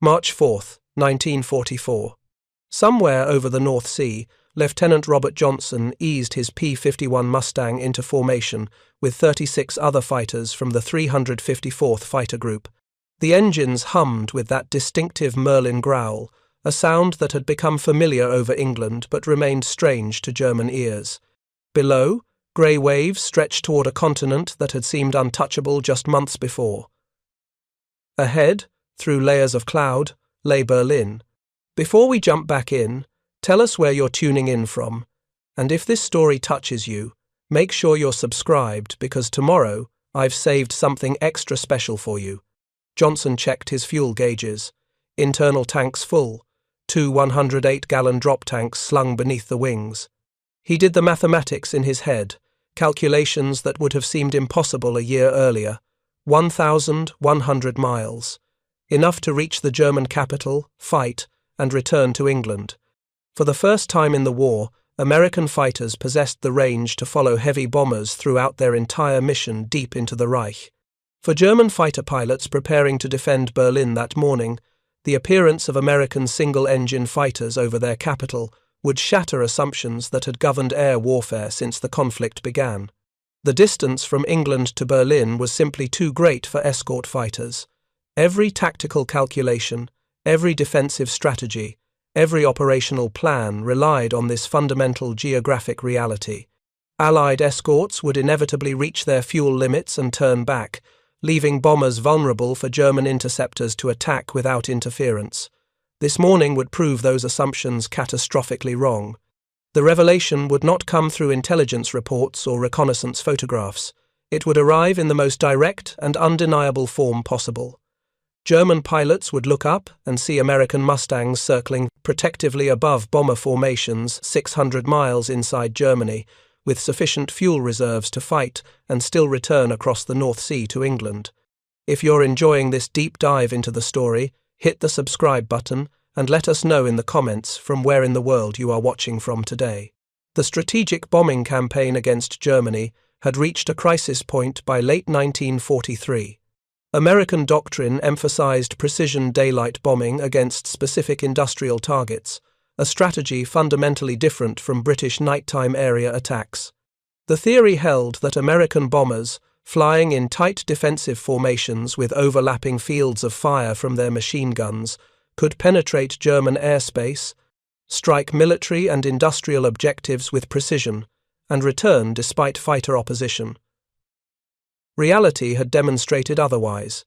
March 4, 1944. Somewhere over the North Sea, Lieutenant Robert Johnson eased his P-51 Mustang into formation with 36 other fighters from the 354th Fighter Group. The engines hummed with that distinctive Merlin growl, a sound that had become familiar over England but remained strange to German ears. Below, grey waves stretched toward a continent that had seemed untouchable just months before. Ahead, through layers of cloud, lay Berlin. Before we jump back in, tell us where you're tuning in from, and if this story touches you, make sure you're subscribed because tomorrow I've saved something extra special for you. Johnson checked his fuel gauges. Internal tanks full, 2 108-gallon drop tanks slung beneath the wings. He did the mathematics in his head, calculations that would have seemed impossible a year earlier. 1,100 miles. Enough to reach the German capital, fight, and return to England. For the first time in the war, American fighters possessed the range to follow heavy bombers throughout their entire mission deep into the Reich. For German fighter pilots preparing to defend Berlin that morning, the appearance of American single-engine fighters over their capital would shatter assumptions that had governed air warfare since the conflict began. The distance from England to Berlin was simply too great for escort fighters. Every tactical calculation, every defensive strategy, every operational plan relied on this fundamental geographic reality. Allied escorts would inevitably reach their fuel limits and turn back, leaving bombers vulnerable for German interceptors to attack without interference. This morning would prove those assumptions catastrophically wrong. The revelation would not come through intelligence reports or reconnaissance photographs. It would arrive in the most direct and undeniable form possible. German pilots would look up and see American Mustangs circling protectively above bomber formations 600 miles inside Germany, with sufficient fuel reserves to fight and still return across the North Sea to England. If you're enjoying this deep dive into the story, hit the subscribe button and let us know in the comments from where in the world you are watching from today. The strategic bombing campaign against Germany had reached a crisis point by late 1943. American doctrine emphasized precision daylight bombing against specific industrial targets, a strategy fundamentally different from British nighttime area attacks. The theory held that American bombers, flying in tight defensive formations with overlapping fields of fire from their machine guns, could penetrate German airspace, strike military and industrial objectives with precision, and return despite fighter opposition. Reality had demonstrated otherwise.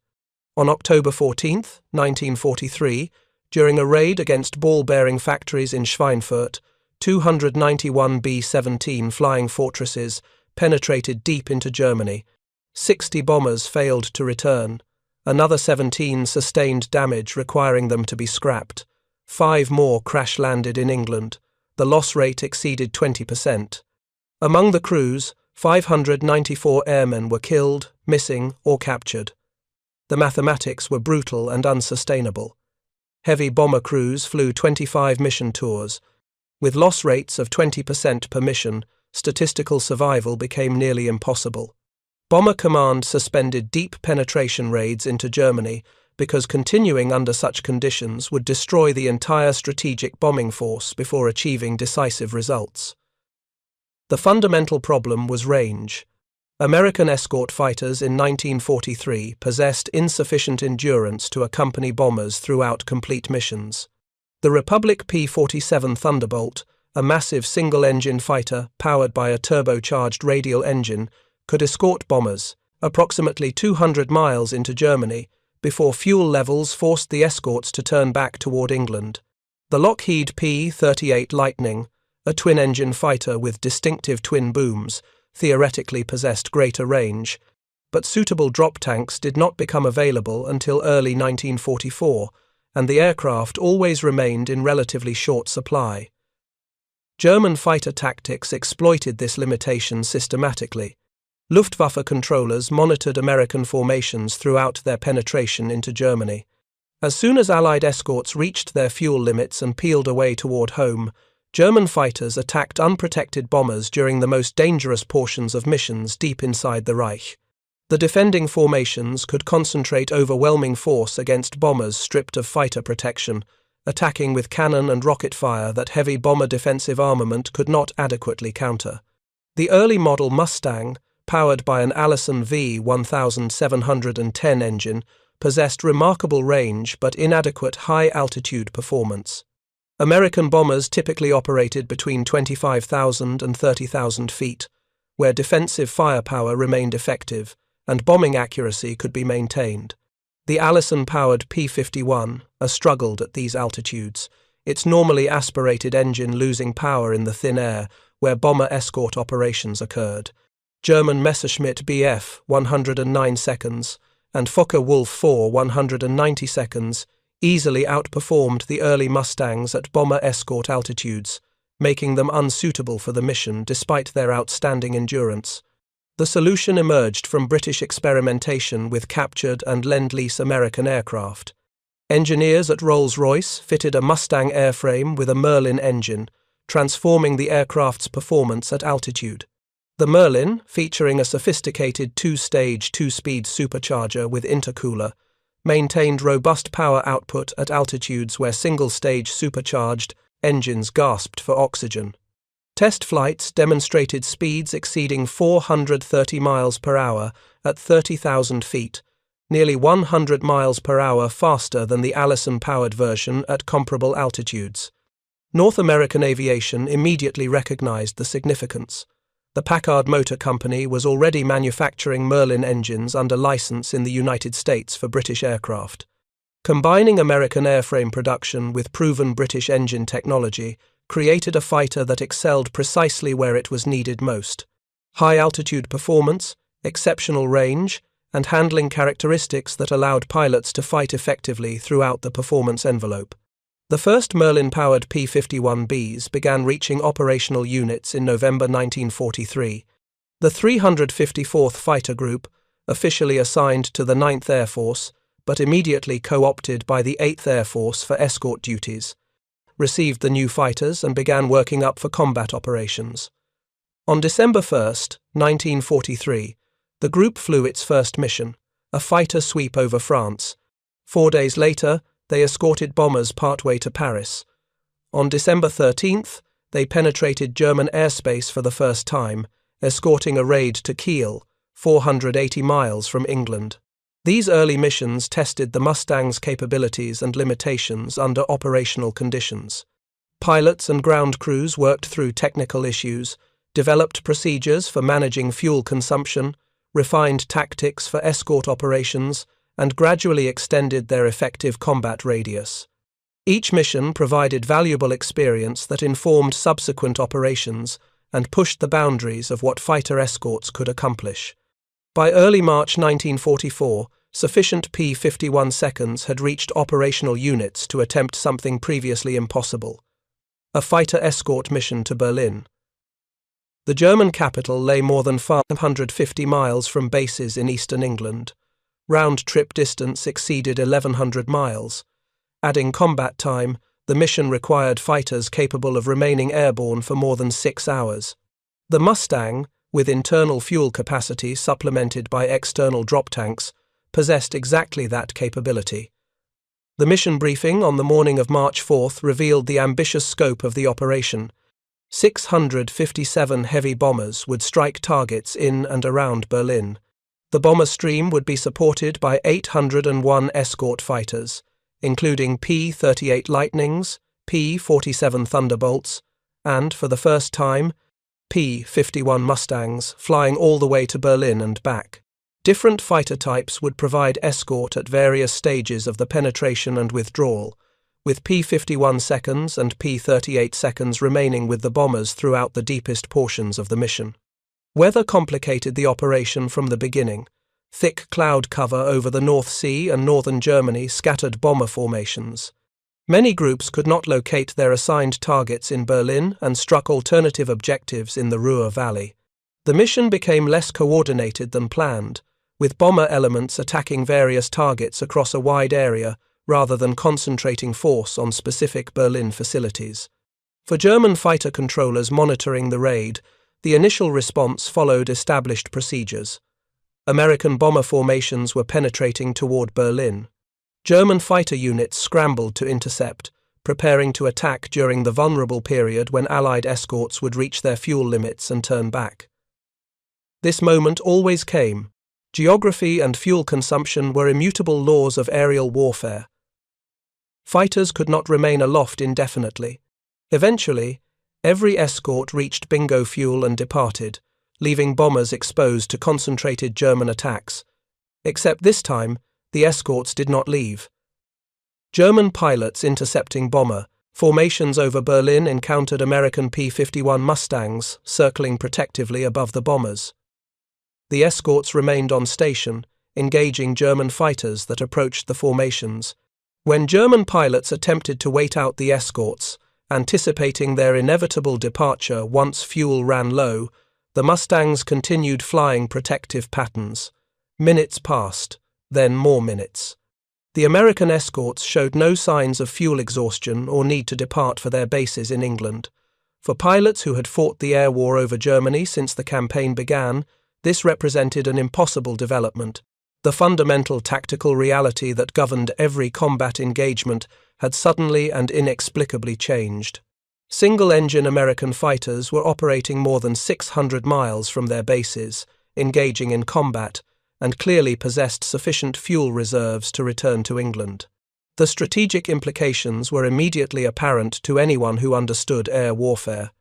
On October 14, 1943, during a raid against ball-bearing factories in Schweinfurt, 291 B-17 flying fortresses penetrated deep into Germany. 60 bombers failed to return. Another 17 sustained damage requiring them to be scrapped. 5 more crash-landed in England. The loss rate exceeded 20%. Among the crews, 594 airmen were killed, missing, or captured. The mathematics were brutal and unsustainable. Heavy bomber crews flew 25 mission tours. With loss rates of 20% per mission, statistical survival became nearly impossible. Bomber Command suspended deep penetration raids into Germany because continuing under such conditions would destroy the entire strategic bombing force before achieving decisive results. The fundamental problem was range. American escort fighters in 1943 possessed insufficient endurance to accompany bombers throughout complete missions. The Republic P-47 Thunderbolt, a massive single-engine fighter powered by a turbocharged radial engine, could escort bombers approximately 200 miles into Germany before fuel levels forced the escorts to turn back toward England. The Lockheed P-38 Lightning, a twin-engine fighter with distinctive twin booms, theoretically possessed greater range, but suitable drop tanks did not become available until early 1944, and the aircraft always remained in relatively short supply. German fighter tactics exploited this limitation systematically. Luftwaffe controllers monitored American formations throughout their penetration into Germany. As soon as Allied escorts reached their fuel limits and peeled away toward home, German fighters attacked unprotected bombers during the most dangerous portions of missions deep inside the Reich. The defending formations could concentrate overwhelming force against bombers stripped of fighter protection, attacking with cannon and rocket fire that heavy bomber defensive armament could not adequately counter. The early model Mustang, powered by an Allison V1710 engine, possessed remarkable range but inadequate high-altitude performance. American bombers typically operated between 25,000 and 30,000 feet, where defensive firepower remained effective and bombing accuracy could be maintained. The Allison-powered P-51 struggled at these altitudes, its normally aspirated engine losing power in the thin air where bomber escort operations occurred. German Messerschmitt Bf 109 seconds and Focke-Wulf 4 190 seconds easily outperformed the early Mustangs at bomber escort altitudes, making them unsuitable for the mission despite their outstanding endurance. The solution emerged from British experimentation with captured and Lend-Lease American aircraft. Engineers at Rolls-Royce fitted a Mustang airframe with a Merlin engine, transforming the aircraft's performance at altitude. The Merlin, featuring a sophisticated two-stage two-speed supercharger with intercooler, maintained robust power output at altitudes where single-stage supercharged engines gasped for oxygen. Test flights demonstrated speeds exceeding 430 miles per hour at 30,000 feet, nearly 100 miles per hour faster than the Allison-powered version at comparable altitudes. North American aviation immediately recognized the significance. The Packard Motor Company was already manufacturing Merlin engines under license in the United States for British aircraft. Combining American airframe production with proven British engine technology created a fighter that excelled precisely where it was needed most. High-altitude performance, exceptional range, and handling characteristics that allowed pilots to fight effectively throughout the performance envelope. The first Merlin-powered P-51Bs began reaching operational units in November 1943. The 354th Fighter Group, officially assigned to the 9th Air Force, but immediately co-opted by the 8th Air Force for escort duties, received the new fighters and began working up for combat operations. On December 1, 1943, the group flew its first mission, a fighter sweep over France. 4 days later, they escorted bombers partway to Paris. On December 13th, they penetrated German airspace for the first time, escorting a raid to Kiel, 480 miles from England. These early missions tested the Mustang's capabilities and limitations under operational conditions. Pilots and ground crews worked through technical issues, developed procedures for managing fuel consumption, refined tactics for escort operations, and gradually extended their effective combat radius. Each mission provided valuable experience that informed subsequent operations and pushed the boundaries of what fighter escorts could accomplish. By early March 1944, sufficient P-51 seconds had reached operational units to attempt something previously impossible: a fighter escort mission to Berlin. The German capital lay more than 550 miles from bases in eastern England. Round-trip distance exceeded 1,100 miles. Adding combat time, the mission required fighters capable of remaining airborne for more than 6 hours. The Mustang, with internal fuel capacity supplemented by external drop tanks, possessed exactly that capability. The mission briefing on the morning of March 4th revealed the ambitious scope of the operation. 657 heavy bombers would strike targets in and around Berlin. The bomber stream would be supported by 801 escort fighters, including P-38 Lightnings, P-47 Thunderbolts, and, for the first time, P-51 Mustangs, flying all the way to Berlin and back. Different fighter types would provide escort at various stages of the penetration and withdrawal, with P-51 seconds and P-38 seconds remaining with the bombers throughout the deepest portions of the mission. Weather complicated the operation from the beginning. Thick cloud cover over the North Sea and northern Germany scattered bomber formations. Many groups could not locate their assigned targets in Berlin and struck alternative objectives in the Ruhr Valley. The mission became less coordinated than planned, with bomber elements attacking various targets across a wide area rather than concentrating force on specific Berlin facilities. For German fighter controllers monitoring the raid, the initial response followed established procedures. American bomber formations were penetrating toward Berlin. German fighter units scrambled to intercept, preparing to attack during the vulnerable period when Allied escorts would reach their fuel limits and turn back. This moment always came. Geography and fuel consumption were immutable laws of aerial warfare. Fighters could not remain aloft indefinitely. Eventually, every escort reached bingo fuel and departed, leaving bombers exposed to concentrated German attacks. Except this time, the escorts did not leave. German pilots intercepting bomber formations over Berlin encountered American P-51 Mustangs circling protectively above the bombers. The escorts remained on station, engaging German fighters that approached the formations. When German pilots attempted to wait out the escorts, anticipating their inevitable departure once fuel ran low, the Mustangs continued flying protective patterns. Minutes passed, then more minutes. The American escorts showed no signs of fuel exhaustion or need to depart for their bases in England. For pilots who had fought the air war over Germany since the campaign began, this represented an impossible development. The fundamental tactical reality that governed every combat engagement had suddenly and inexplicably changed. Single-engine American fighters were operating more than 600 miles from their bases, engaging in combat, and clearly possessed sufficient fuel reserves to return to England. The strategic implications were immediately apparent to anyone who understood air warfare.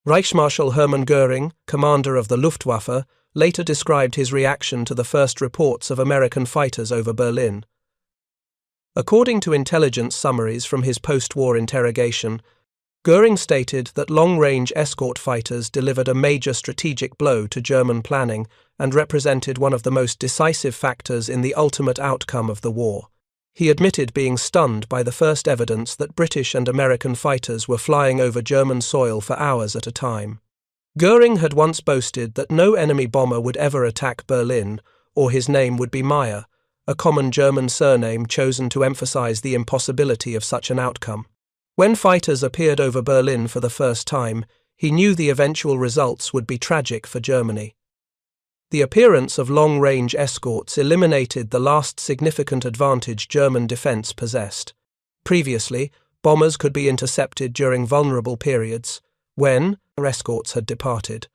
Reichsmarschall Hermann Göring, commander of the Luftwaffe, later described his reaction to the first reports of American fighters over Berlin. According to intelligence summaries from his post-war interrogation, Göring stated that long-range escort fighters delivered a major strategic blow to German planning and represented one of the most decisive factors in the ultimate outcome of the war. He admitted being stunned by the first evidence that British and American fighters were flying over German soil for hours at a time. Göring had once boasted that no enemy bomber would ever attack Berlin, or his name would be Meyer, a common German surname chosen to emphasize the impossibility of such an outcome. When fighters appeared over Berlin for the first time, he knew the eventual results would be tragic for Germany. The appearance of long-range escorts eliminated the last significant advantage German defense possessed. Previously, bombers could be intercepted during vulnerable periods, when escorts had departed.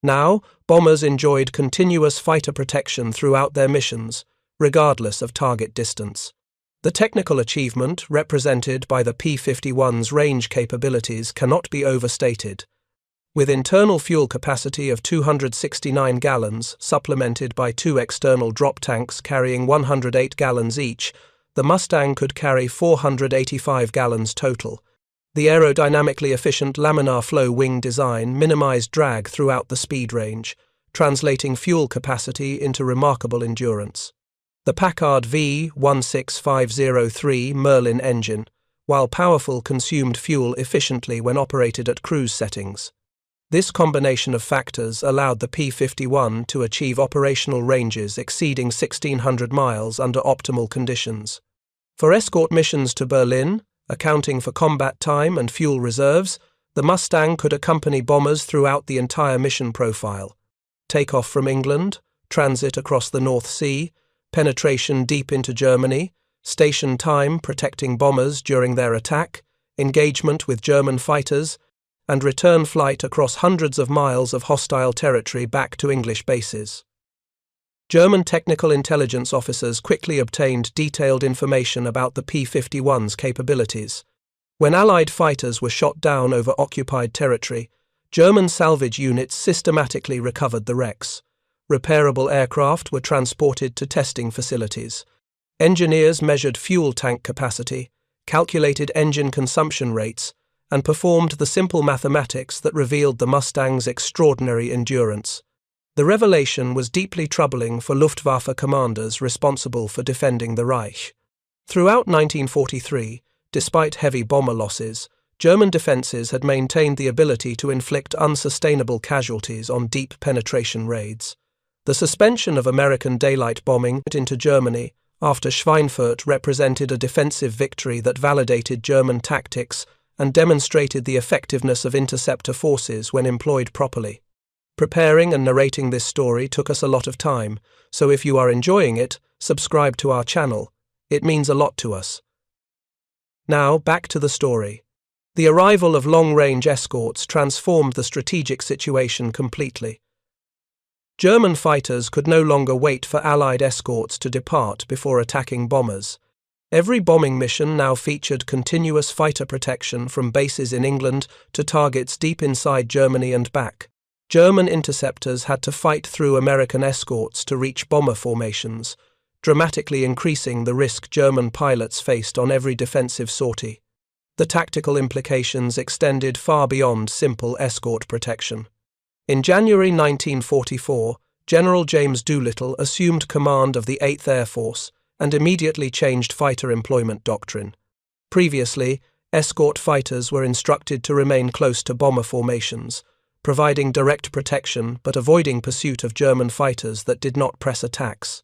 Now, bombers enjoyed continuous fighter protection throughout their missions, regardless of target distance. The technical achievement represented by the P-51's range capabilities cannot be overstated. With internal fuel capacity of 269 gallons, supplemented by 2 external drop tanks carrying 108 gallons each, the Mustang could carry 485 gallons total. The aerodynamically efficient laminar flow wing design minimized drag throughout the speed range, translating fuel capacity into remarkable endurance. The Packard V16503 Merlin engine, while powerful, consumed fuel efficiently when operated at cruise settings. This combination of factors allowed the P-51 to achieve operational ranges exceeding 1,600 miles under optimal conditions. For escort missions to Berlin, accounting for combat time and fuel reserves, the Mustang could accompany bombers throughout the entire mission profile. Takeoff from England, transit across the North Sea, penetration deep into Germany, station time protecting bombers during their attack, engagement with German fighters, and return flight across hundreds of miles of hostile territory back to English bases. German technical intelligence officers quickly obtained detailed information about the P-51's capabilities. When Allied fighters were shot down over occupied territory, German salvage units systematically recovered the wrecks. Repairable aircraft were transported to testing facilities. Engineers measured fuel tank capacity, calculated engine consumption rates, and performed the simple mathematics that revealed the Mustang's extraordinary endurance. The revelation was deeply troubling for Luftwaffe commanders responsible for defending the Reich. Throughout 1943, despite heavy bomber losses, German defences had maintained the ability to inflict unsustainable casualties on deep penetration raids. The suspension of American daylight bombing into Germany after Schweinfurt represented a defensive victory that validated German tactics and demonstrated the effectiveness of interceptor forces when employed properly. Preparing and narrating this story took us a lot of time, so if you are enjoying it, subscribe to our channel. It means a lot to us. Now, back to the story. The arrival of long-range escorts transformed the strategic situation completely. German fighters could no longer wait for Allied escorts to depart before attacking bombers. Every bombing mission now featured continuous fighter protection from bases in England to targets deep inside Germany and back. German interceptors had to fight through American escorts to reach bomber formations, dramatically increasing the risk German pilots faced on every defensive sortie. The tactical implications extended far beyond simple escort protection. In January 1944, General James Doolittle assumed command of the 8th Air Force and immediately changed fighter employment doctrine. Previously, escort fighters were instructed to remain close to bomber formations, providing direct protection but avoiding pursuit of German fighters that did not press attacks.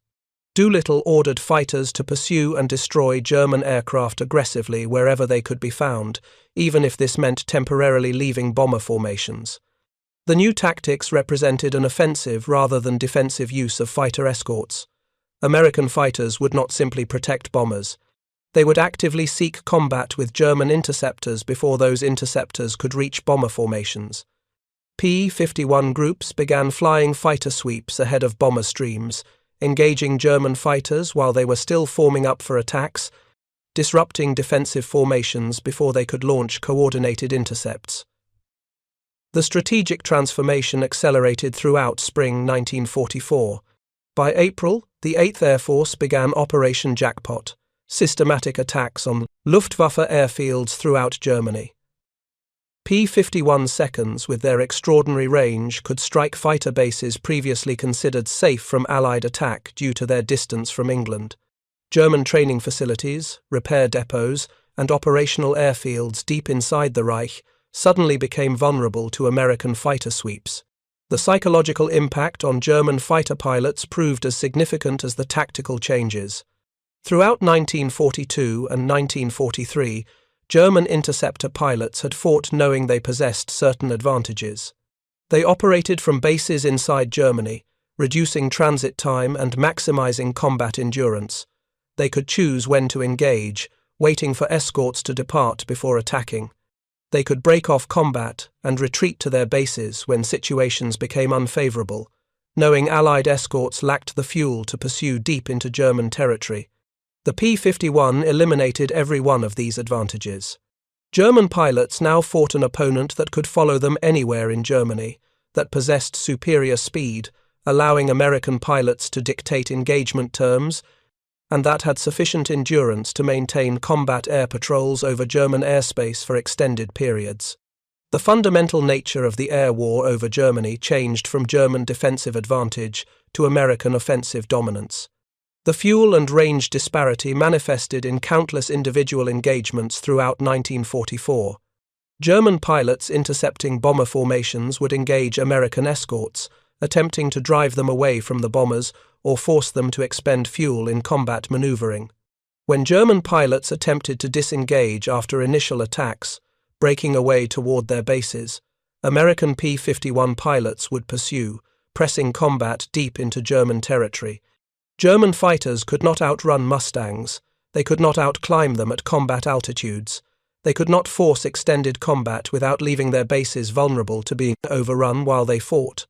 Doolittle ordered fighters to pursue and destroy German aircraft aggressively wherever they could be found, even if this meant temporarily leaving bomber formations. The new tactics represented an offensive rather than defensive use of fighter escorts. American fighters would not simply protect bombers. They would actively seek combat with German interceptors before those interceptors could reach bomber formations. P-51 groups began flying fighter sweeps ahead of bomber streams, engaging German fighters while they were still forming up for attacks, disrupting defensive formations before they could launch coordinated intercepts. The strategic transformation accelerated throughout spring 1944. By April, the 8th Air Force began Operation Jackpot, systematic attacks on Luftwaffe airfields throughout Germany. P-51 seconds, with their extraordinary range, could strike fighter bases previously considered safe from Allied attack due to their distance from England. German training facilities, repair depots, and operational airfields deep inside the Reich suddenly became vulnerable to American fighter sweeps. The psychological impact on German fighter pilots proved as significant as the tactical changes. Throughout 1942 and 1943, German interceptor pilots had fought knowing they possessed certain advantages. They operated from bases inside Germany, reducing transit time and maximizing combat endurance. They could choose when to engage, waiting for escorts to depart before attacking. They could break off combat and retreat to their bases when situations became unfavorable, knowing Allied escorts lacked the fuel to pursue deep into German territory. The P-51 eliminated every one of these advantages. German pilots now fought an opponent that could follow them anywhere in Germany, that possessed superior speed, allowing American pilots to dictate engagement terms, and that had sufficient endurance to maintain combat air patrols over German airspace for extended periods. The fundamental nature of the air war over Germany changed from German defensive advantage to American offensive dominance. The fuel and range disparity manifested in countless individual engagements throughout 1944. German pilots intercepting bomber formations would engage American escorts, attempting to drive them away from the bombers or force them to expend fuel in combat maneuvering. When German pilots attempted to disengage after initial attacks, breaking away toward their bases, American P-51 pilots would pursue, pressing combat deep into German territory. German fighters could not outrun Mustangs, they could not outclimb them at combat altitudes, they could not force extended combat without leaving their bases vulnerable to being overrun while they fought.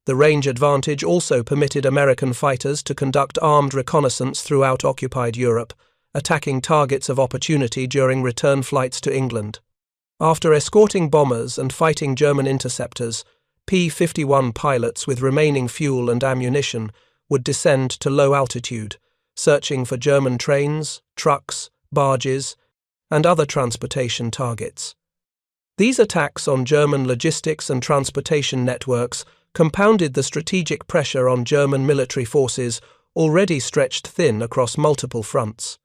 The range advantage also permitted American fighters to conduct armed reconnaissance throughout occupied Europe, attacking targets of opportunity during return flights to England. After escorting bombers and fighting German interceptors, P-51 pilots with remaining fuel and ammunition would descend to low altitude, searching for German trains, trucks, barges, and other transportation targets. These attacks on German logistics and transportation networks compounded the strategic pressure on German military forces already stretched thin across multiple fronts.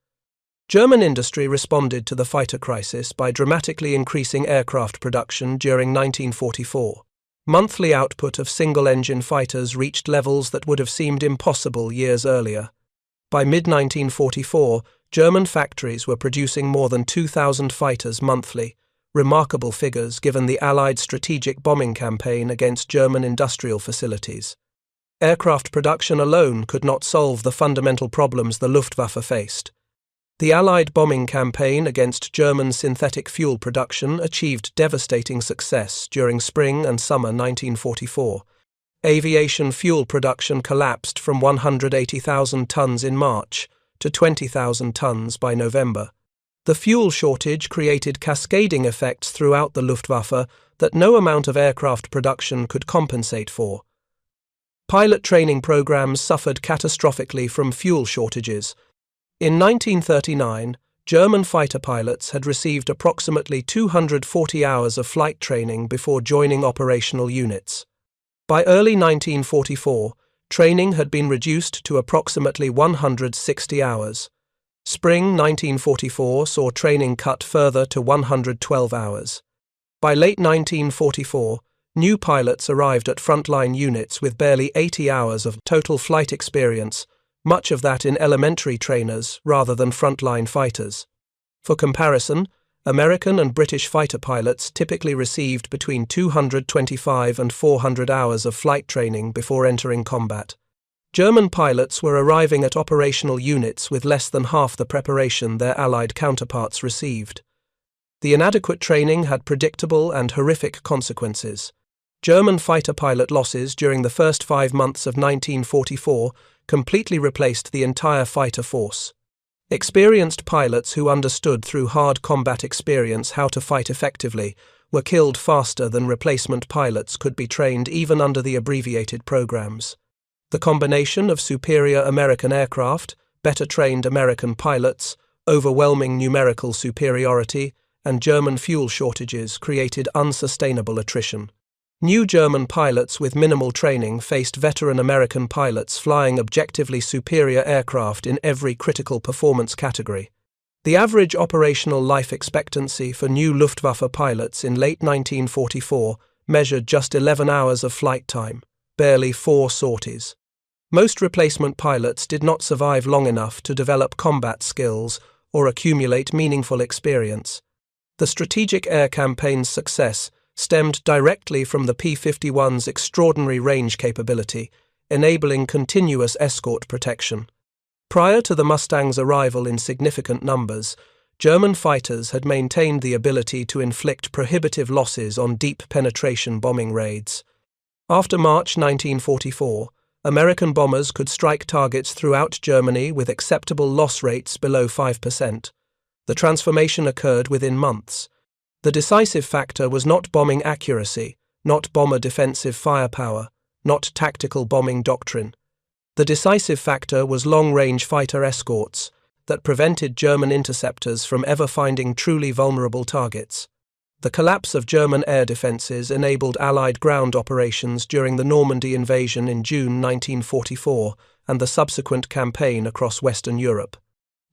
German industry responded to the fighter crisis by dramatically increasing aircraft production during 1944. Monthly output of single-engine fighters reached levels that would have seemed impossible years earlier. By mid-1944, German factories were producing more than 2,000 fighters monthly, remarkable figures given the Allied strategic bombing campaign against German industrial facilities. Aircraft production alone could not solve the fundamental problems the Luftwaffe faced. The Allied bombing campaign against German synthetic fuel production achieved devastating success during spring and summer 1944. Aviation fuel production collapsed from 180,000 tons in March to 20,000 tons by November. The fuel shortage created cascading effects throughout the Luftwaffe that no amount of aircraft production could compensate for. Pilot training programs suffered catastrophically from fuel shortages. In 1939, German fighter pilots had received approximately 240 hours of flight training before joining operational units. By early 1944, training had been reduced to approximately 160 hours. Spring 1944 saw training cut further to 112 hours. By late 1944, new pilots arrived at frontline units with barely 80 hours of total flight experience, much of that in elementary trainers rather than frontline fighters. For comparison, American and British fighter pilots typically received between 225 and 400 hours of flight training before entering combat. German pilots were arriving at operational units with less than half the preparation their Allied counterparts received. The inadequate training had predictable and horrific consequences. German fighter pilot losses during the first 5 months of 1944 completely replaced the entire fighter force. Experienced pilots who understood through hard combat experience how to fight effectively were killed faster than replacement pilots could be trained even under the abbreviated programs. The combination of superior American aircraft, better trained American pilots, overwhelming numerical superiority, and German fuel shortages created unsustainable attrition. New German pilots with minimal training faced veteran American pilots flying objectively superior aircraft in every critical performance category. The average operational life expectancy for new Luftwaffe pilots in late 1944 measured just 11 hours of flight time, barely 4 sorties. Most replacement pilots did not survive long enough to develop combat skills or accumulate meaningful experience. The strategic air campaign's success stemmed directly from the P-51's extraordinary range capability, enabling continuous escort protection. Prior to the Mustang's arrival in significant numbers, German fighters had maintained the ability to inflict prohibitive losses on deep penetration bombing raids. After March 1944, American bombers could strike targets throughout Germany with acceptable loss rates below 5%. The transformation occurred within months. The decisive factor was not bombing accuracy, not bomber defensive firepower, not tactical bombing doctrine. The decisive factor was long-range fighter escorts that prevented German interceptors from ever finding truly vulnerable targets. The collapse of German air defenses enabled Allied ground operations during the Normandy invasion in June 1944 and the subsequent campaign across Western Europe.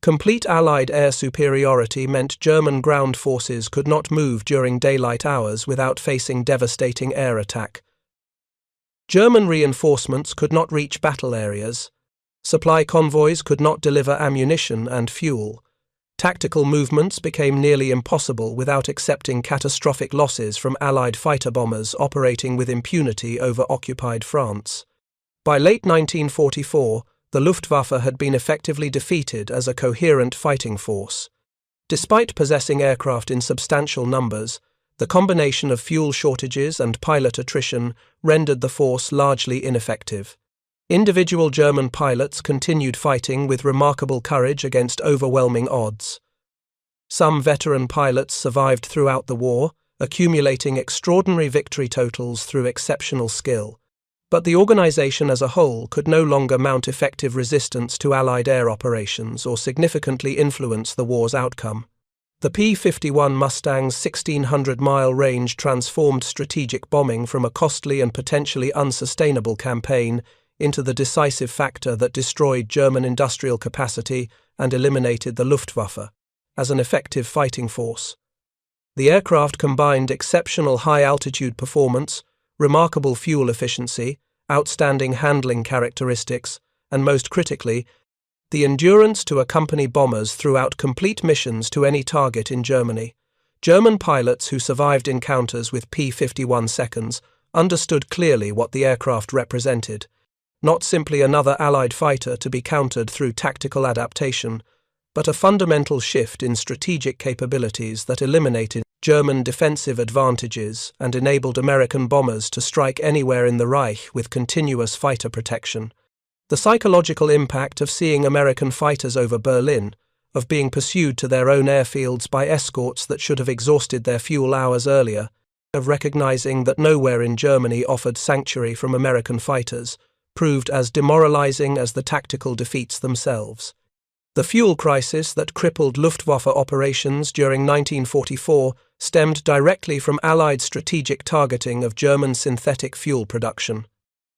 Complete Allied air superiority meant German ground forces could not move during daylight hours without facing devastating air attack. German reinforcements could not reach battle areas. Supply convoys could not deliver ammunition and fuel. Tactical movements became nearly impossible without accepting catastrophic losses from Allied fighter bombers operating with impunity over occupied France. By late 1944, the Luftwaffe had been effectively defeated as a coherent fighting force. Despite possessing aircraft in substantial numbers, the combination of fuel shortages and pilot attrition rendered the force largely ineffective. Individual German pilots continued fighting with remarkable courage against overwhelming odds. Some veteran pilots survived throughout the war, accumulating extraordinary victory totals through exceptional skill. But the organization as a whole could no longer mount effective resistance to Allied air operations or significantly influence the war's outcome. The P-51 Mustang's 1,600-mile range transformed strategic bombing from a costly and potentially unsustainable campaign into the decisive factor that destroyed German industrial capacity and eliminated the Luftwaffe as an effective fighting force. The aircraft combined exceptional high-altitude performance, remarkable fuel efficiency, outstanding handling characteristics, and most critically, the endurance to accompany bombers throughout complete missions to any target in Germany. German pilots who survived encounters with P-51 seconds understood clearly what the aircraft represented, not simply another Allied fighter to be countered through tactical adaptation, but a fundamental shift in strategic capabilities that eliminated German defensive advantages and enabled American bombers to strike anywhere in the Reich with continuous fighter protection. The psychological impact of seeing American fighters over Berlin, of being pursued to their own airfields by escorts that should have exhausted their fuel hours earlier, of recognizing that nowhere in Germany offered sanctuary from American fighters, proved as demoralizing as the tactical defeats themselves. The fuel crisis that crippled Luftwaffe operations during 1944 stemmed directly from Allied strategic targeting of German synthetic fuel production.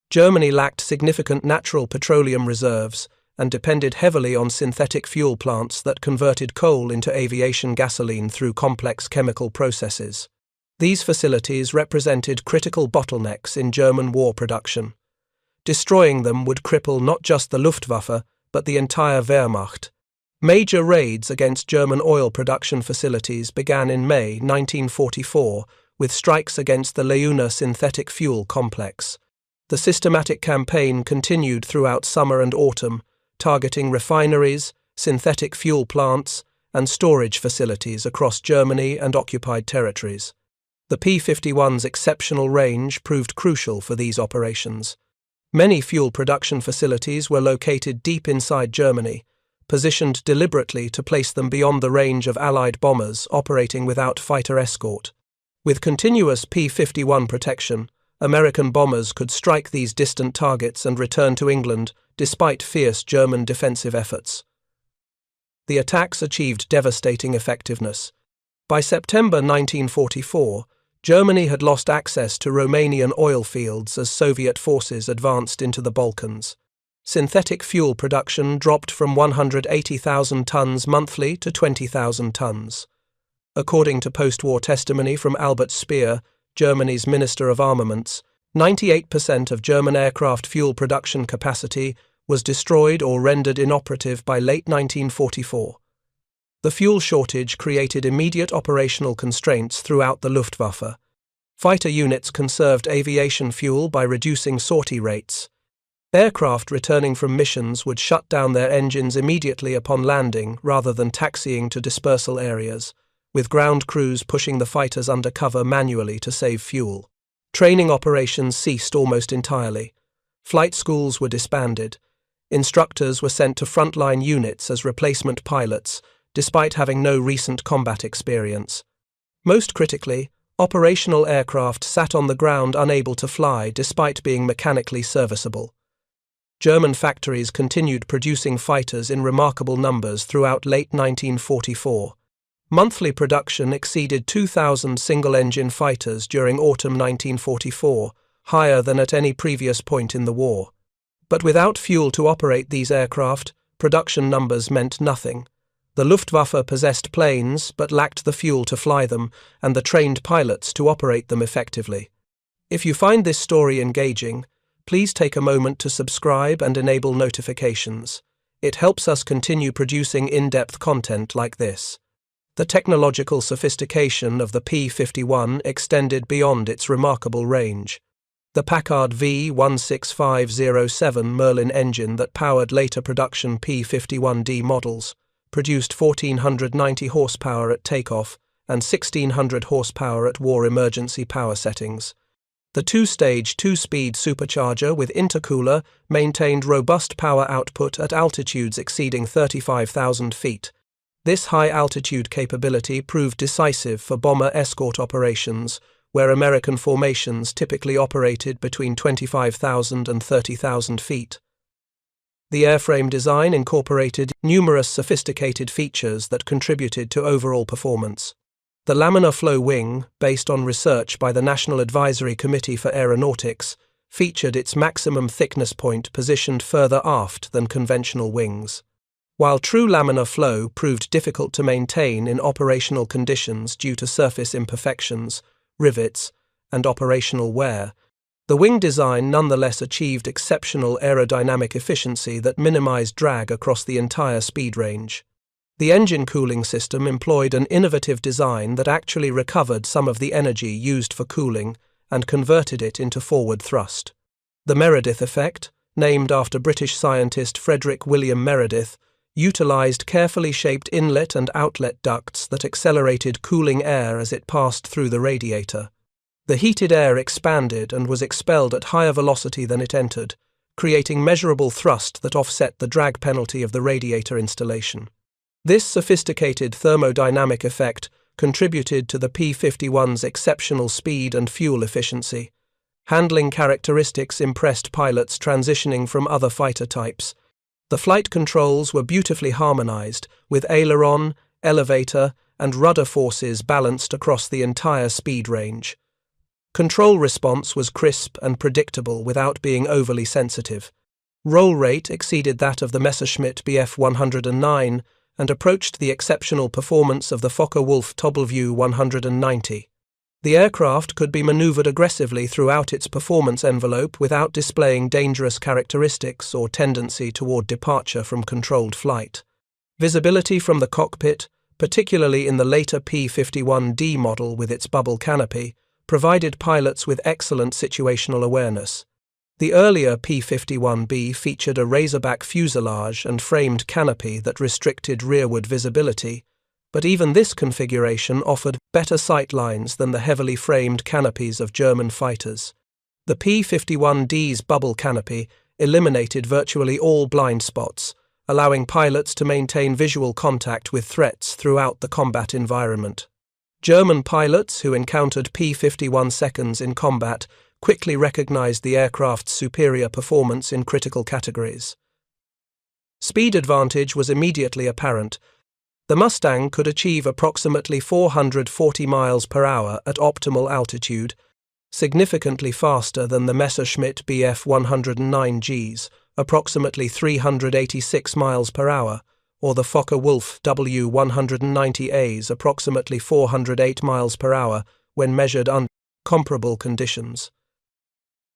Germany lacked significant natural petroleum reserves and depended heavily on synthetic fuel plants that converted coal into aviation gasoline through complex chemical processes. These facilities represented critical bottlenecks in German war production. Destroying them would cripple not just the Luftwaffe, but the entire Wehrmacht. Major raids against German oil production facilities began in May 1944 with strikes against the Leuna synthetic fuel complex. The systematic campaign continued throughout summer and autumn, targeting refineries, synthetic fuel plants, and storage facilities across Germany and occupied territories. The P-51's exceptional range proved crucial for these operations. Many fuel production facilities were located deep inside Germany, positioned deliberately to place them beyond the range of Allied bombers operating without fighter escort. With continuous P-51 protection, American bombers could strike these distant targets and return to England despite fierce German defensive efforts. The attacks achieved devastating effectiveness. By September 1944, Germany had lost access to Romanian oil fields as Soviet forces advanced into the Balkans. Synthetic fuel production dropped from 180,000 tons monthly to 20,000 tons. According to post-war testimony from Albert Speer, Germany's Minister of Armaments, 98% of German aircraft fuel production capacity was destroyed or rendered inoperative by late 1944. The fuel shortage created immediate operational constraints throughout the Luftwaffe. Fighter units conserved aviation fuel by reducing sortie rates. Aircraft returning from missions would shut down their engines immediately upon landing rather than taxiing to dispersal areas, with ground crews pushing the fighters under cover manually to save fuel. Training operations ceased almost entirely. Flight schools were disbanded. Instructors were sent to frontline units as replacement pilots, despite having no recent combat experience. Most critically, operational aircraft sat on the ground unable to fly despite being mechanically serviceable. German factories continued producing fighters in remarkable numbers throughout late 1944. Monthly production exceeded 2,000 single-engine fighters during autumn 1944, higher than at any previous point in the war. But without fuel to operate these aircraft, production numbers meant nothing. The Luftwaffe possessed planes but lacked the fuel to fly them and the trained pilots to operate them effectively. If you find this story engaging, please take a moment to subscribe and enable notifications. It helps us continue producing in-depth content like this. The technological sophistication of the P-51 extended beyond its remarkable range. The Packard V16507 Merlin engine that powered later production P-51D models produced 1,490 horsepower at takeoff and 1,600 horsepower at war emergency power settings. The two-stage, two-speed supercharger with intercooler maintained robust power output at altitudes exceeding 35,000 feet. This high-altitude capability proved decisive for bomber escort operations, where American formations typically operated between 25,000 and 30,000 feet. The airframe design incorporated numerous sophisticated features that contributed to overall performance. The laminar flow wing, based on research by the National Advisory Committee for Aeronautics, featured its maximum thickness point positioned further aft than conventional wings. While true laminar flow proved difficult to maintain in operational conditions due to surface imperfections, rivets, and operational wear, the wing design nonetheless achieved exceptional aerodynamic efficiency that minimized drag across the entire speed range. The engine cooling system employed an innovative design that actually recovered some of the energy used for cooling and converted it into forward thrust. The Meredith effect, named after British scientist Frederick William Meredith, utilized carefully shaped inlet and outlet ducts that accelerated cooling air as it passed through the radiator. The heated air expanded and was expelled at higher velocity than it entered, creating measurable thrust that offset the drag penalty of the radiator installation. This sophisticated thermodynamic effect contributed to the P-51's exceptional speed and fuel efficiency. Handling characteristics impressed pilots transitioning from other fighter types. The flight controls were beautifully harmonized, with aileron, elevator, and rudder forces balanced across the entire speed range. Control response was crisp and predictable without being overly sensitive. Roll rate exceeded that of the Messerschmitt Bf 109 and approached the exceptional performance of the Focke-Wulf WWII. The aircraft could be maneuvered aggressively throughout its performance envelope without displaying dangerous characteristics or tendency toward departure from controlled flight. Visibility from the cockpit, particularly in the later P-51D model with its bubble canopy, provided pilots with excellent situational awareness. The earlier P-51B featured a razorback fuselage and framed canopy that restricted rearward visibility, but even this configuration offered better sight lines than the heavily framed canopies of German fighters. The P-51D's bubble canopy eliminated virtually all blind spots, allowing pilots to maintain visual contact with threats throughout the combat environment. German pilots who encountered P-51 seconds in combat quickly recognized the aircraft's superior performance in critical categories. Speed advantage was immediately apparent. The Mustang could achieve approximately 440 miles per hour at optimal altitude, significantly faster than the Messerschmitt Bf 109Gs, approximately 386 miles per hour, or the Focke-Wulf W190As, approximately 408 miles per hour, when measured under comparable conditions.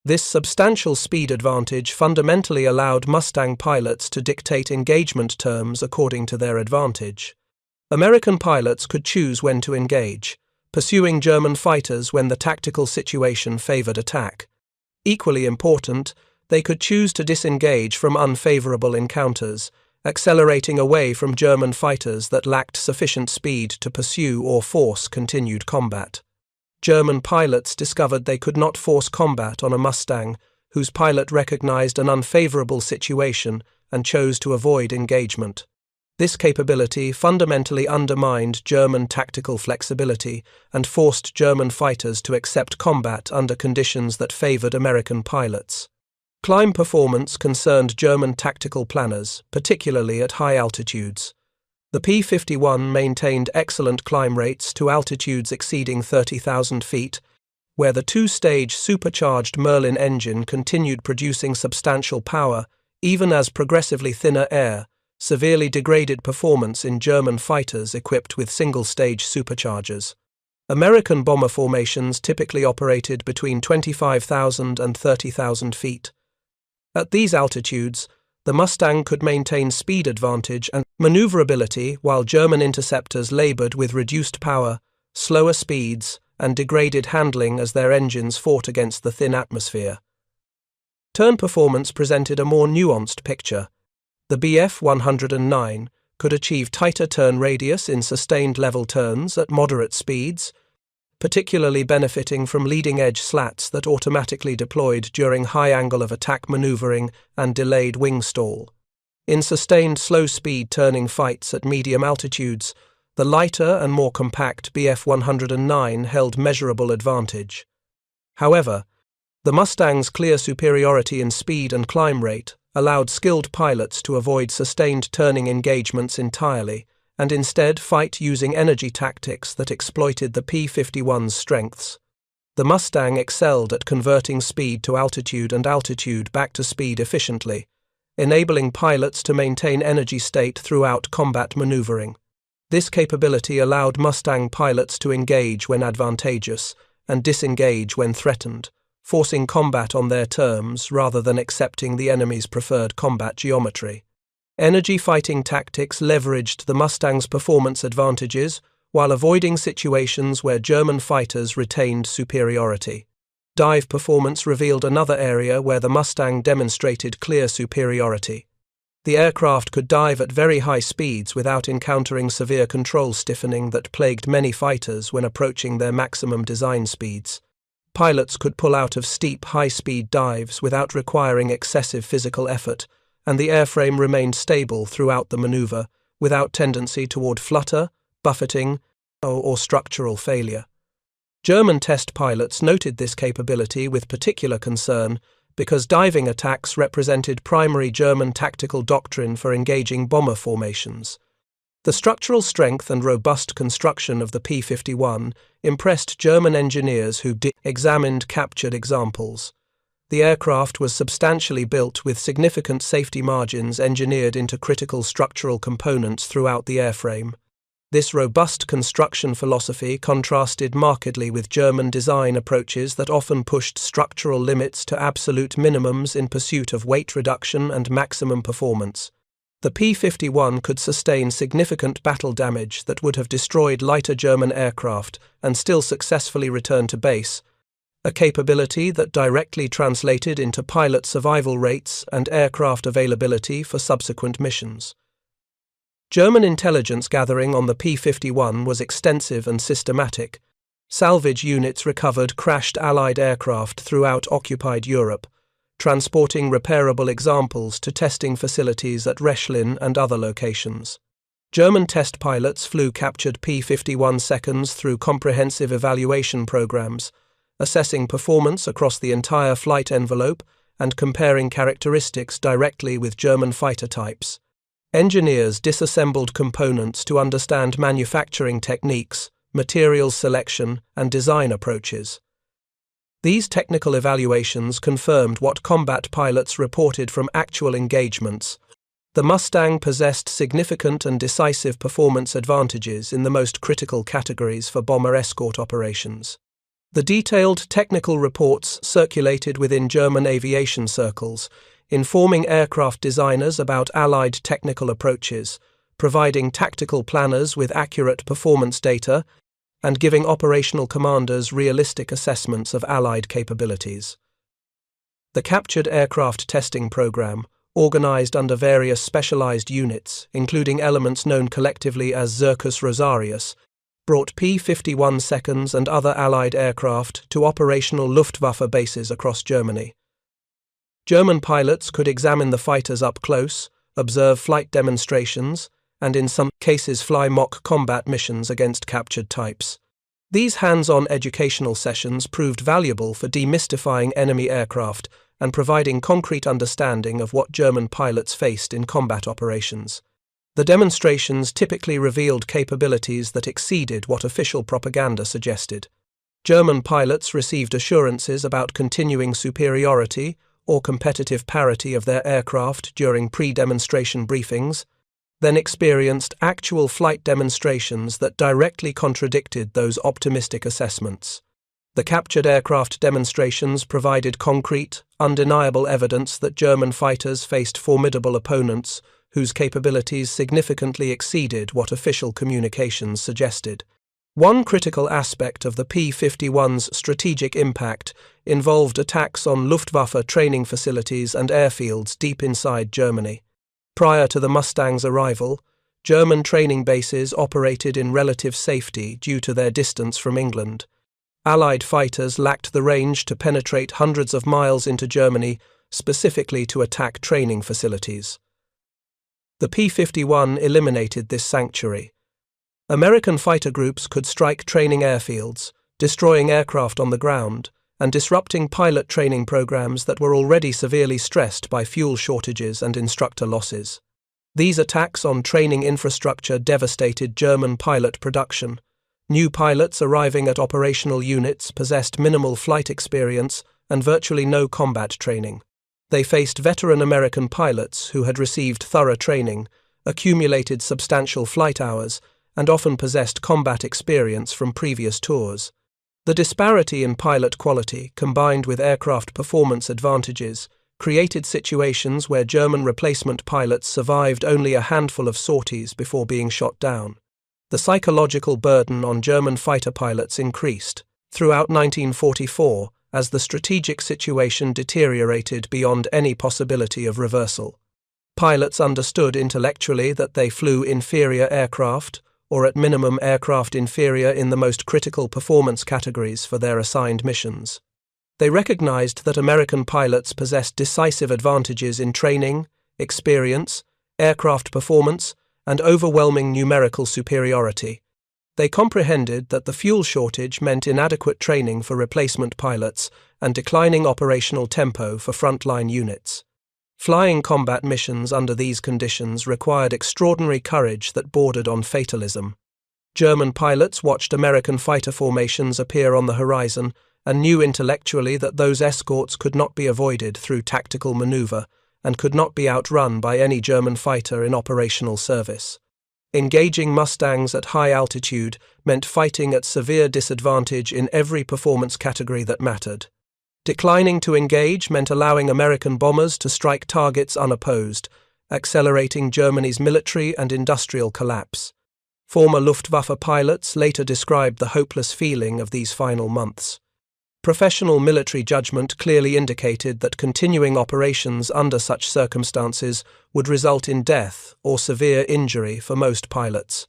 This substantial speed advantage fundamentally allowed Mustang pilots to dictate engagement terms according to their advantage. American pilots could choose when to engage, pursuing German fighters when the tactical situation favored attack. Equally important, they could choose to disengage from unfavorable encounters, accelerating away from German fighters that lacked sufficient speed to pursue or force continued combat. German pilots discovered they could not force combat on a Mustang whose pilot recognized an unfavorable situation and chose to avoid engagement. This capability fundamentally undermined German tactical flexibility and forced German fighters to accept combat under conditions that favored American pilots. Climb performance concerned German tactical planners, particularly at high altitudes. The P-51 maintained excellent climb rates to altitudes exceeding 30,000 feet, where the two-stage supercharged Merlin engine continued producing substantial power, even as progressively thinner air severely degraded performance in German fighters equipped with single-stage superchargers. American bomber formations typically operated between 25,000 and 30,000 feet. At these altitudes, the Mustang could maintain speed advantage and maneuverability while German interceptors labored with reduced power, slower speeds, and degraded handling as their engines fought against the thin atmosphere. Turn performance presented a more nuanced picture. The Bf 109 could achieve tighter turn radius in sustained level turns at moderate speeds, particularly benefiting from leading-edge slats that automatically deployed during high angle of attack maneuvering and delayed wing stall. In sustained slow-speed turning fights at medium altitudes, the lighter and more compact Bf 109 held measurable advantage. However, the Mustang's clear superiority in speed and climb rate allowed skilled pilots to avoid sustained turning engagements entirely, and instead fight using energy tactics that exploited the P-51's strengths. The Mustang excelled at converting speed to altitude and altitude back to speed efficiently, enabling pilots to maintain energy state throughout combat maneuvering. This capability allowed Mustang pilots to engage when advantageous and disengage when threatened, forcing combat on their terms rather than accepting the enemy's preferred combat geometry. Energy fighting tactics leveraged the Mustang's performance advantages while avoiding situations where German fighters retained superiority. Dive performance revealed another area where the Mustang demonstrated clear superiority. The aircraft could dive at very high speeds without encountering severe control stiffening that plagued many fighters when approaching their maximum design speeds. Pilots could pull out of steep, high-speed dives without requiring excessive physical effort, and the airframe remained stable throughout the maneuver, without tendency toward flutter, buffeting, or structural failure. German test pilots noted this capability with particular concern because diving attacks represented primary German tactical doctrine for engaging bomber formations. The structural strength and robust construction of the P-51 impressed German engineers who examined captured examples. The aircraft was substantially built with significant safety margins engineered into critical structural components throughout the airframe. This robust construction philosophy contrasted markedly with German design approaches that often pushed structural limits to absolute minimums in pursuit of weight reduction and maximum performance. The P-51 could sustain significant battle damage that would have destroyed lighter German aircraft and still successfully return to base, a capability that directly translated into pilot survival rates and aircraft availability for subsequent missions. German intelligence gathering on the P-51 was extensive and systematic. Salvage units recovered crashed Allied aircraft throughout occupied Europe, transporting repairable examples to testing facilities at Rechlin and other locations. German test pilots flew captured P-51 seconds through comprehensive evaluation programs, assessing performance across the entire flight envelope and comparing characteristics directly with German fighter types. Engineers disassembled components to understand manufacturing techniques, materials selection, and design approaches. These technical evaluations confirmed what combat pilots reported from actual engagements. The Mustang possessed significant and decisive performance advantages in the most critical categories for bomber escort operations. The detailed technical reports circulated within German aviation circles, informing aircraft designers about Allied technical approaches, providing tactical planners with accurate performance data, and giving operational commanders realistic assessments of Allied capabilities. The captured aircraft testing program, organized under various specialized units, including elements known collectively as Circus Rosarius, brought P-51 seconds and other Allied aircraft to operational Luftwaffe bases across Germany. German pilots could examine the fighters up close, observe flight demonstrations, and in some cases fly mock combat missions against captured types. These hands-on educational sessions proved valuable for demystifying enemy aircraft and providing concrete understanding of what German pilots faced in combat operations. The demonstrations typically revealed capabilities that exceeded what official propaganda suggested. German pilots received assurances about continuing superiority or competitive parity of their aircraft during pre-demonstration briefings, then experienced actual flight demonstrations that directly contradicted those optimistic assessments. The captured aircraft demonstrations provided concrete, undeniable evidence that German fighters faced formidable opponents whose capabilities significantly exceeded what official communications suggested. One critical aspect of the P-51's strategic impact involved attacks on Luftwaffe training facilities and airfields deep inside Germany. Prior to the Mustang's arrival, German training bases operated in relative safety due to their distance from England. Allied fighters lacked the range to penetrate hundreds of miles into Germany, specifically to attack training facilities. The P-51 eliminated this sanctuary. American fighter groups could strike training airfields, destroying aircraft on the ground, and disrupting pilot training programs that were already severely stressed by fuel shortages and instructor losses. These attacks on training infrastructure devastated German pilot production. New pilots arriving at operational units possessed minimal flight experience and virtually no combat training. They faced veteran American pilots who had received thorough training, accumulated substantial flight hours, and often possessed combat experience from previous tours. The disparity in pilot quality, combined with aircraft performance advantages, created situations where German replacement pilots survived only a handful of sorties before being shot down. The psychological burden on German fighter pilots increased throughout 1944 as the strategic situation deteriorated beyond any possibility of reversal. Pilots understood intellectually that they flew inferior aircraft, or at minimum aircraft inferior in the most critical performance categories for their assigned missions. They recognized that American pilots possessed decisive advantages in training, experience, aircraft performance, and overwhelming numerical superiority. They comprehended that the fuel shortage meant inadequate training for replacement pilots and declining operational tempo for frontline units. Flying combat missions under these conditions required extraordinary courage that bordered on fatalism. German pilots watched American fighter formations appear on the horizon and knew intellectually that those escorts could not be avoided through tactical maneuver and could not be outrun by any German fighter in operational service. Engaging Mustangs at high altitude meant fighting at severe disadvantage in every performance category that mattered. Declining to engage meant allowing American bombers to strike targets unopposed, accelerating Germany's military and industrial collapse. Former Luftwaffe pilots later described the hopeless feeling of these final months. Professional military judgment clearly indicated that continuing operations under such circumstances would result in death or severe injury for most pilots.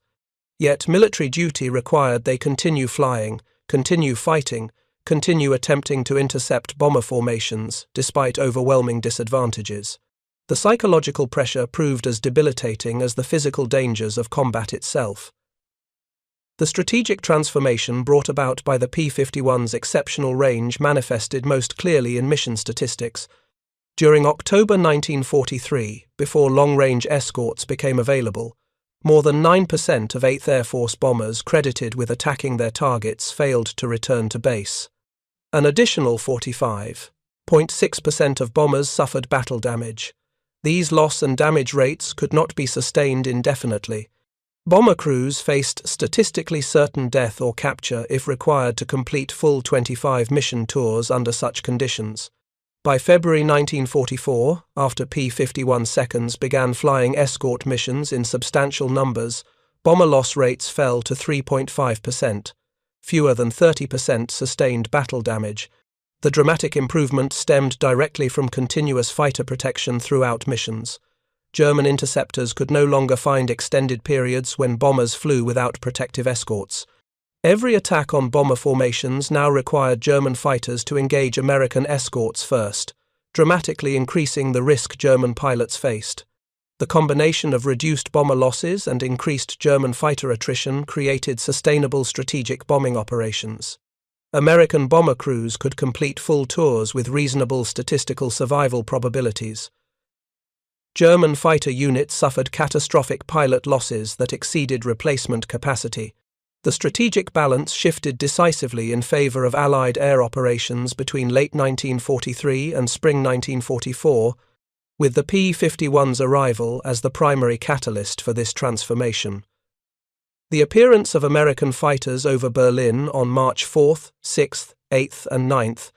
Yet military duty required they continue flying, continue fighting, continue attempting to intercept bomber formations despite overwhelming disadvantages. The psychological pressure proved as debilitating as the physical dangers of combat itself. The strategic transformation brought about by the P-51's exceptional range manifested most clearly in mission statistics. During October 1943, before long-range escorts became available, more than 9% of 8th Air Force bombers credited with attacking their targets failed to return to base. An additional 45.6% of bombers suffered battle damage. These loss and damage rates could not be sustained indefinitely. Bomber crews faced statistically certain death or capture if required to complete full 25 mission tours under such conditions. By February 1944, after P-51 seconds began flying escort missions in substantial numbers, bomber loss rates fell to 3.5%. Fewer than 30% sustained battle damage. The dramatic improvement stemmed directly from continuous fighter protection throughout missions. German interceptors could no longer find extended periods when bombers flew without protective escorts. Every attack on bomber formations now required German fighters to engage American escorts first, dramatically increasing the risk German pilots faced. The combination of reduced bomber losses and increased German fighter attrition created sustainable strategic bombing operations. American bomber crews could complete full tours with reasonable statistical survival probabilities. German fighter units suffered catastrophic pilot losses that exceeded replacement capacity. The strategic balance shifted decisively in favor of Allied air operations between late 1943 and spring 1944, with the P-51's arrival as the primary catalyst for this transformation. The appearance of American fighters over Berlin on March 4th, 6th, 8th and 9th,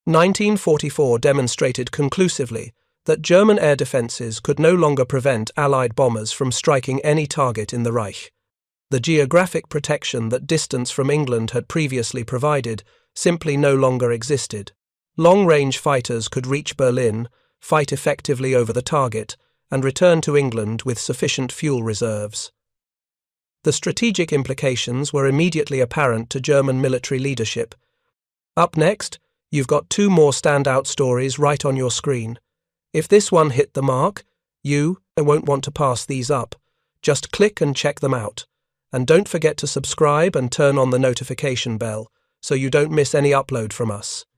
1944 demonstrated conclusively that German air defences could no longer prevent Allied bombers from striking any target in the Reich. The geographic protection that distance from England had previously provided simply no longer existed. Long-range fighters could reach Berlin, fight effectively over the target, and return to England with sufficient fuel reserves. The strategic implications were immediately apparent to German military leadership. Up next, you've got two more standout stories right on your screen. If this one hit the mark, you won't want to pass these up. Just click and check them out. And don't forget to subscribe and turn on the notification bell so you don't miss any upload from us.